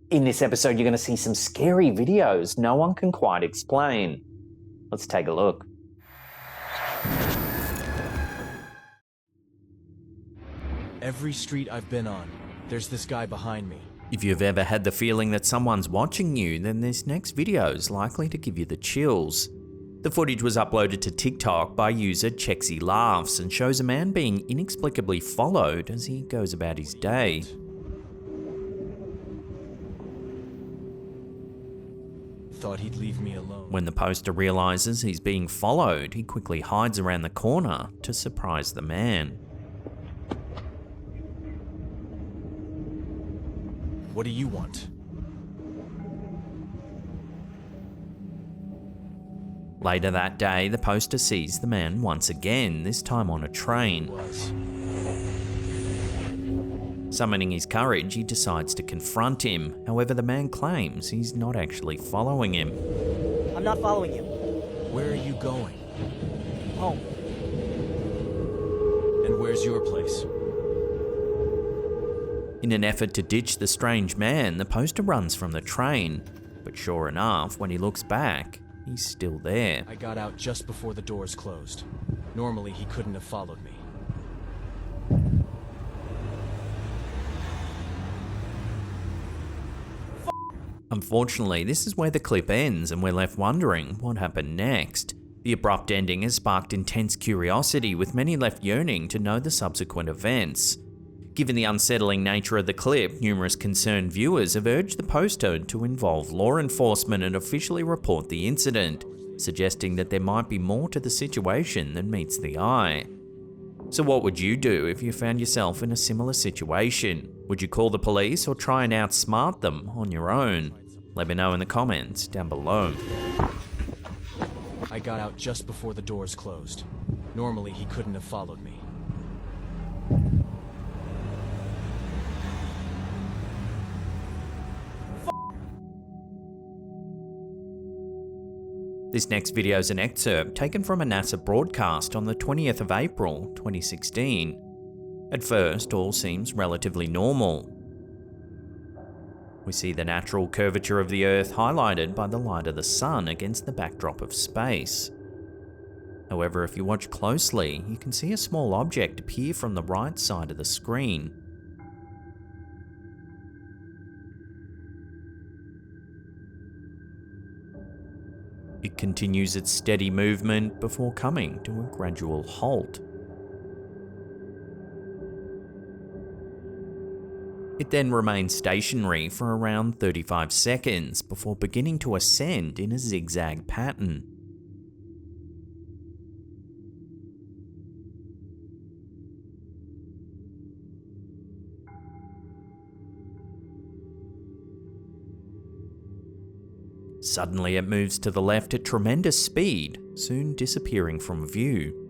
In this episode, you're going to see some scary videos no one can quite explain. Let's take a look. Every street I've been on, there's this guy behind me. If you've ever had the feeling that someone's watching you, then this next video is likely to give you the chills. The footage was uploaded to TikTok by user chexylaughs and shows a man being inexplicably followed as he goes about his day. Thought he'd leave me alone. When the poster realizes he's being followed, he quickly hides around the corner to surprise the man. What do you want? Later that day, the poster sees the man once again, this time on a train. Summoning his courage, he decides to confront him. However, the man claims he's not actually following him. I'm not following you. Where are you going? Home. And where's your place? In an effort to ditch the strange man, the poster runs from the train. But sure enough, when he looks back, he's still there. I got out just before the doors closed. Normally, he couldn't have followed me. Unfortunately, this is where the clip ends and we're left wondering what happened next. The abrupt ending has sparked intense curiosity, with many left yearning to know the subsequent events. Given the unsettling nature of the clip, numerous concerned viewers have urged the poster to involve law enforcement and officially report the incident, suggesting that there might be more to the situation than meets the eye. So what would you do if you found yourself in a similar situation? Would you call the police or try and outsmart them on your own? Let me know in the comments down below. I got out just before the doors closed. Normally, he couldn't have followed me. This next video is an excerpt taken from a NASA broadcast on the 20th of April, 2016. At first, all seems relatively normal. We see the natural curvature of the Earth highlighted by the light of the sun against the backdrop of space. However, if you watch closely, you can see a small object appear from the right side of the screen. It continues its steady movement before coming to a gradual halt. It then remains stationary for around 35 seconds before beginning to ascend in a zigzag pattern. Suddenly it moves to the left at tremendous speed, soon disappearing from view.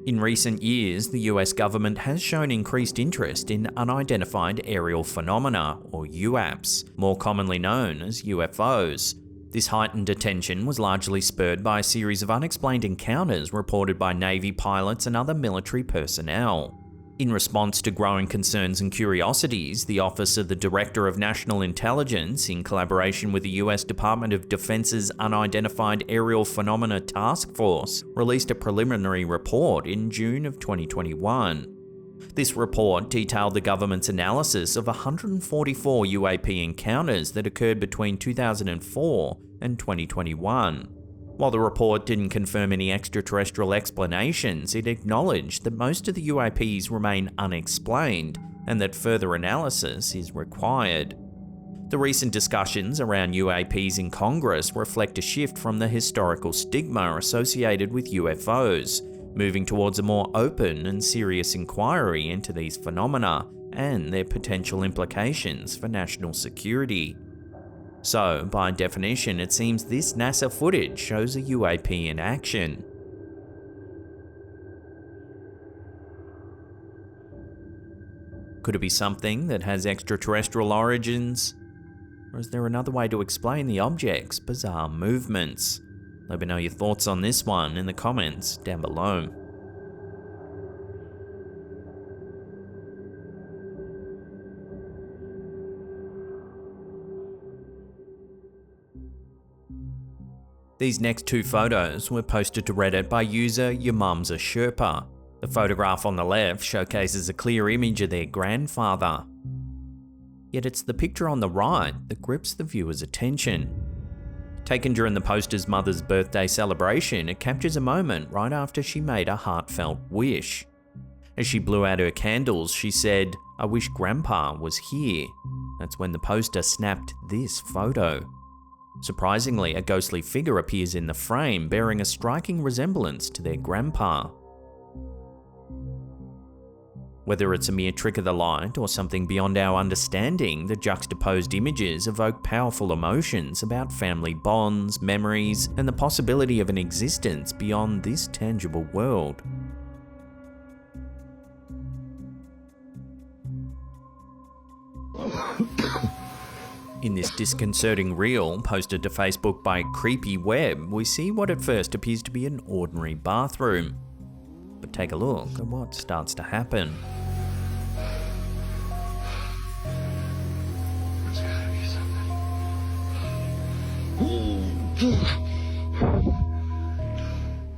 In recent years, the US government has shown increased interest in unidentified aerial phenomena, or UAPs, more commonly known as UFOs. This heightened attention was largely spurred by a series of unexplained encounters reported by Navy pilots and other military personnel. In response to growing concerns and curiosities, the Office of the Director of National Intelligence, in collaboration with the US Department of Defense's Unidentified Aerial Phenomena Task Force, released a preliminary report in June of 2021. This report detailed the government's analysis of 144 UAP encounters that occurred between 2004 and 2021. While the report didn't confirm any extraterrestrial explanations, it acknowledged that most of the UAPs remain unexplained and that further analysis is required. The recent discussions around UAPs in Congress reflect a shift from the historical stigma associated with UFOs, moving towards a more open and serious inquiry into these phenomena and their potential implications for national security. So, by definition, it seems this NASA footage shows a UAP in action. Could it be something that has extraterrestrial origins? Or is there another way to explain the object's bizarre movements? Let me know your thoughts on this one in the comments down below. These next two photos were posted to Reddit by user Your Mum's a Sherpa. The photograph on the left showcases a clear image of their grandfather. Yet it's the picture on the right that grips the viewer's attention. Taken during the poster's mother's birthday celebration, it captures a moment right after she made a heartfelt wish. As she blew out her candles, she said, "I wish Grandpa was here." That's when the poster snapped this photo. Surprisingly, a ghostly figure appears in the frame, bearing a striking resemblance to their grandpa. Whether it's a mere trick of the light or something beyond our understanding, the juxtaposed images evoke powerful emotions about family bonds, memories, and the possibility of an existence beyond this tangible world. In this disconcerting reel, posted to Facebook by Creepy Web, we see what at first appears to be an ordinary bathroom. But take a look at what starts to happen.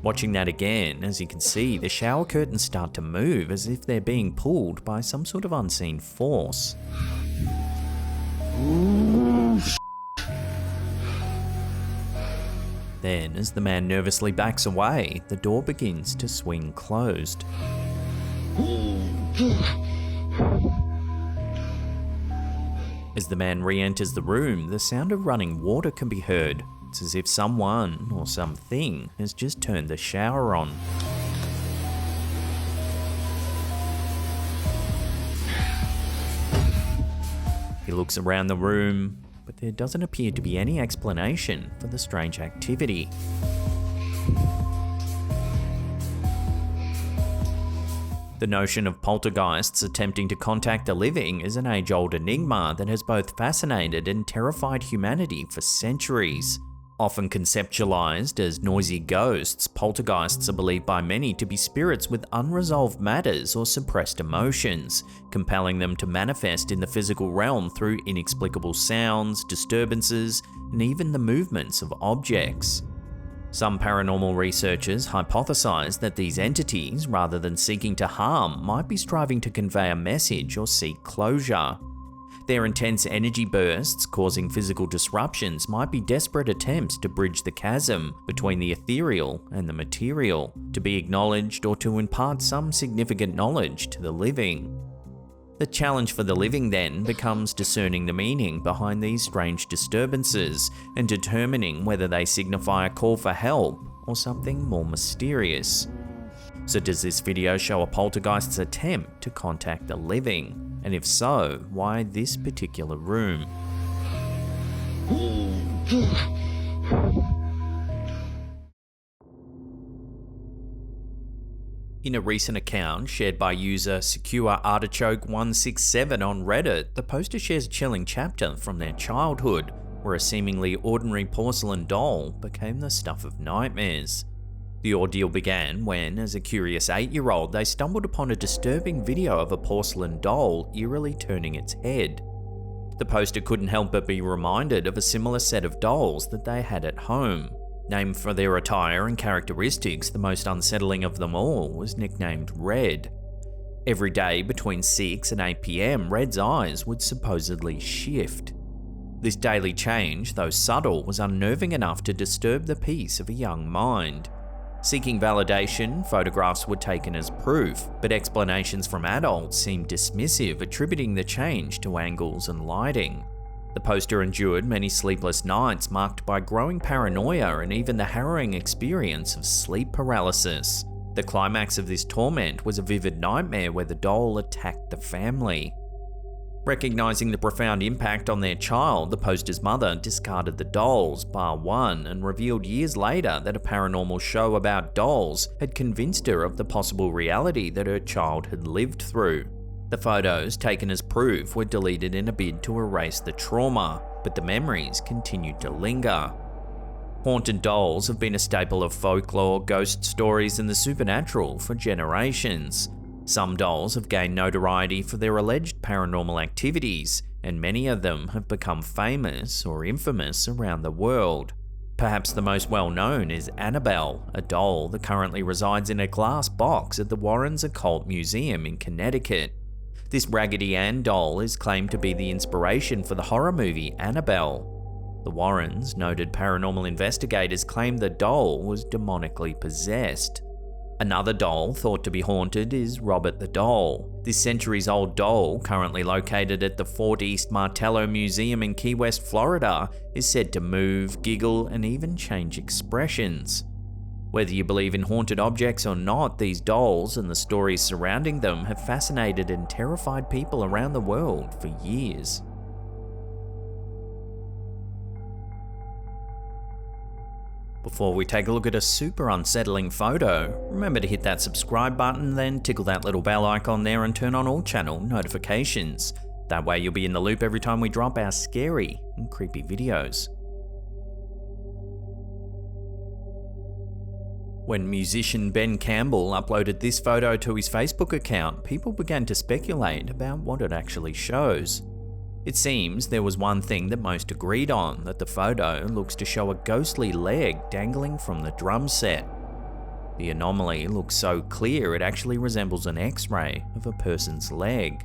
Watching that again, as you can see, the shower curtains start to move as if they're being pulled by some sort of unseen force. Then, as the man nervously backs away, the door begins to swing closed. As the man re-enters the room, the sound of running water can be heard. It's as if someone or something has just turned the shower on. He looks around the room, but there doesn't appear to be any explanation for the strange activity. The notion of poltergeists attempting to contact the living is an age-old enigma that has both fascinated and terrified humanity for centuries. Often conceptualized as noisy ghosts, poltergeists are believed by many to be spirits with unresolved matters or suppressed emotions, compelling them to manifest in the physical realm through inexplicable sounds, disturbances, and even the movements of objects. Some paranormal researchers hypothesize that these entities, rather than seeking to harm, might be striving to convey a message or seek closure. Their intense energy bursts causing physical disruptions might be desperate attempts to bridge the chasm between the ethereal and the material, to be acknowledged or to impart some significant knowledge to the living. The challenge for the living then becomes discerning the meaning behind these strange disturbances and determining whether they signify a call for help or something more mysterious. So does this video show a poltergeist's attempt to contact the living? And if so, why this particular room? In a recent account shared by user SecureArtichoke167 on Reddit, the poster shares a chilling chapter from their childhood, where a seemingly ordinary porcelain doll became the stuff of nightmares. The ordeal began when, as a curious 8-year-old, they stumbled upon a disturbing video of a porcelain doll eerily turning its head. The poster couldn't help but be reminded of a similar set of dolls that they had at home. Named for their attire and characteristics, the most unsettling of them all was nicknamed Red. Every day between 6 and 8 PM, Red's eyes would supposedly shift. This daily change, though subtle, was unnerving enough to disturb the peace of a young mind. Seeking validation, photographs were taken as proof, but explanations from adults seemed dismissive, attributing the change to angles and lighting. The poster endured many sleepless nights marked by growing paranoia and even the harrowing experience of sleep paralysis. The climax of this torment was a vivid nightmare where the doll attacked the family. Recognizing the profound impact on their child, the poster's mother discarded the dolls, bar one, and revealed years later that a paranormal show about dolls had convinced her of the possible reality that her child had lived through. The photos, taken as proof, were deleted in a bid to erase the trauma, but the memories continued to linger. Haunted dolls have been a staple of folklore, ghost stories, and the supernatural for generations. Some dolls have gained notoriety for their alleged paranormal activities, and many of them have become famous or infamous around the world. Perhaps the most well-known is Annabelle, a doll that currently resides in a glass box at the Warrens Occult Museum in Connecticut. This Raggedy Ann doll is claimed to be the inspiration for the horror movie Annabelle. The Warrens, noted paranormal investigators, claim the doll was demonically possessed. Another doll thought to be haunted is Robert the Doll. This centuries-old doll, currently located at the Fort East Martello Museum in Key West, Florida, is said to move, giggle, and even change expressions. Whether you believe in haunted objects or not, these dolls and the stories surrounding them have fascinated and terrified people around the world for years. Before we take a look at a super unsettling photo, remember to hit that subscribe button, then tickle that little bell icon there and turn on all channel notifications. That way you'll be in the loop every time we drop our scary and creepy videos. When musician Ben Campbell uploaded this photo to his Facebook account, people began to speculate about what it actually shows. It seems there was one thing that most agreed on, that the photo looks to show a ghostly leg dangling from the drum set. The anomaly looks so clear it actually resembles an X-ray of a person's leg.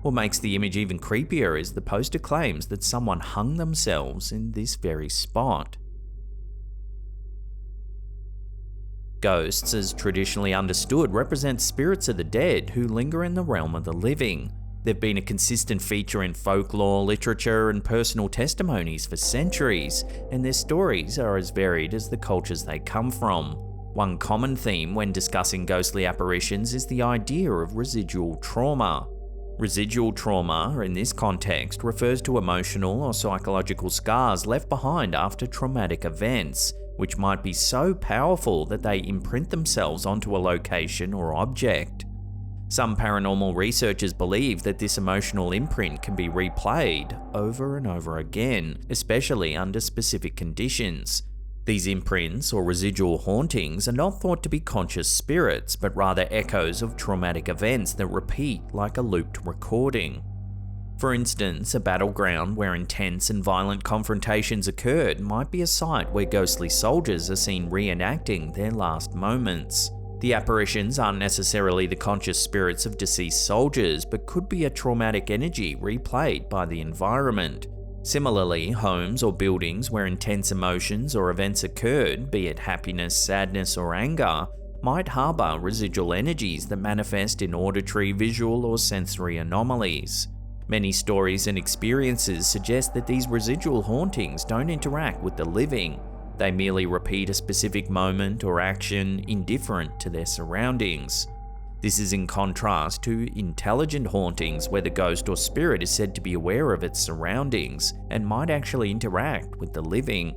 What makes the image even creepier is the poster claims that someone hung themselves in this very spot. Ghosts, as traditionally understood, represent spirits of the dead who linger in the realm of the living. They've been a consistent feature in folklore, literature, and personal testimonies for centuries, and their stories are as varied as the cultures they come from. One common theme when discussing ghostly apparitions is the idea of residual trauma. Residual trauma, in this context, refers to emotional or psychological scars left behind after traumatic events, which might be so powerful that they imprint themselves onto a location or object. Some paranormal researchers believe that this emotional imprint can be replayed over and over again, especially under specific conditions. These imprints, or residual hauntings, are not thought to be conscious spirits, but rather echoes of traumatic events that repeat like a looped recording. For instance, a battleground where intense and violent confrontations occurred might be a site where ghostly soldiers are seen reenacting their last moments. The apparitions aren't necessarily the conscious spirits of deceased soldiers, but could be a traumatic energy replayed by the environment. Similarly, homes or buildings where intense emotions or events occurred, be it happiness, sadness, or anger, might harbour residual energies that manifest in auditory, visual, or sensory anomalies. Many stories and experiences suggest that these residual hauntings don't interact with the living. They merely repeat a specific moment or action indifferent to their surroundings. This is in contrast to intelligent hauntings where the ghost or spirit is said to be aware of its surroundings and might actually interact with the living.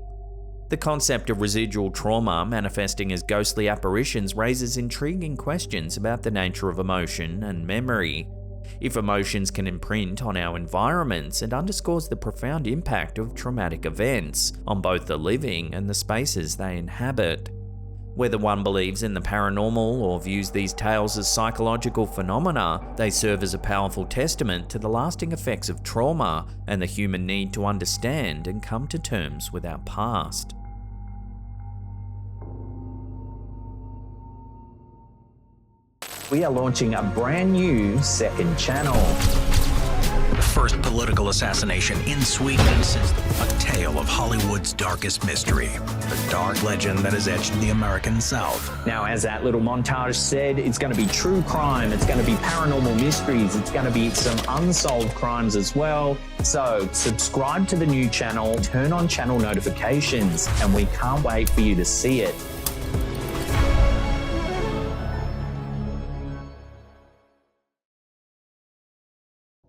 The concept of residual trauma manifesting as ghostly apparitions raises intriguing questions about the nature of emotion and memory. If emotions can imprint on our environments, it underscores the profound impact of traumatic events on both the living and the spaces they inhabit. Whether one believes in the paranormal or views these tales as psychological phenomena, they serve as a powerful testament to the lasting effects of trauma and the human need to understand and come to terms with our past. We are launching a brand new second channel. The first political assassination in Sweden since a tale of Hollywood's darkest mystery. The dark legend that has etched the American South. Now, as that little montage said, it's going to be true crime, it's going to be paranormal mysteries, it's going to be some unsolved crimes as well. So subscribe to the new channel, turn on channel notifications, and we can't wait for you to see it.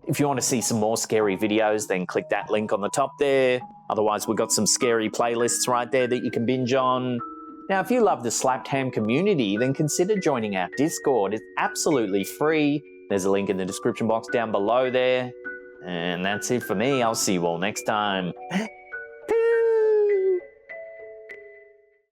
If you want to see some more scary videos, then click that link on the top there. Otherwise, we've got some scary playlists right there that you can binge on. Now, if you love the Slapped Ham community, then consider joining our Discord. It's absolutely free. There's a link in the description box down below there. And that's it for me. I'll see you all next time.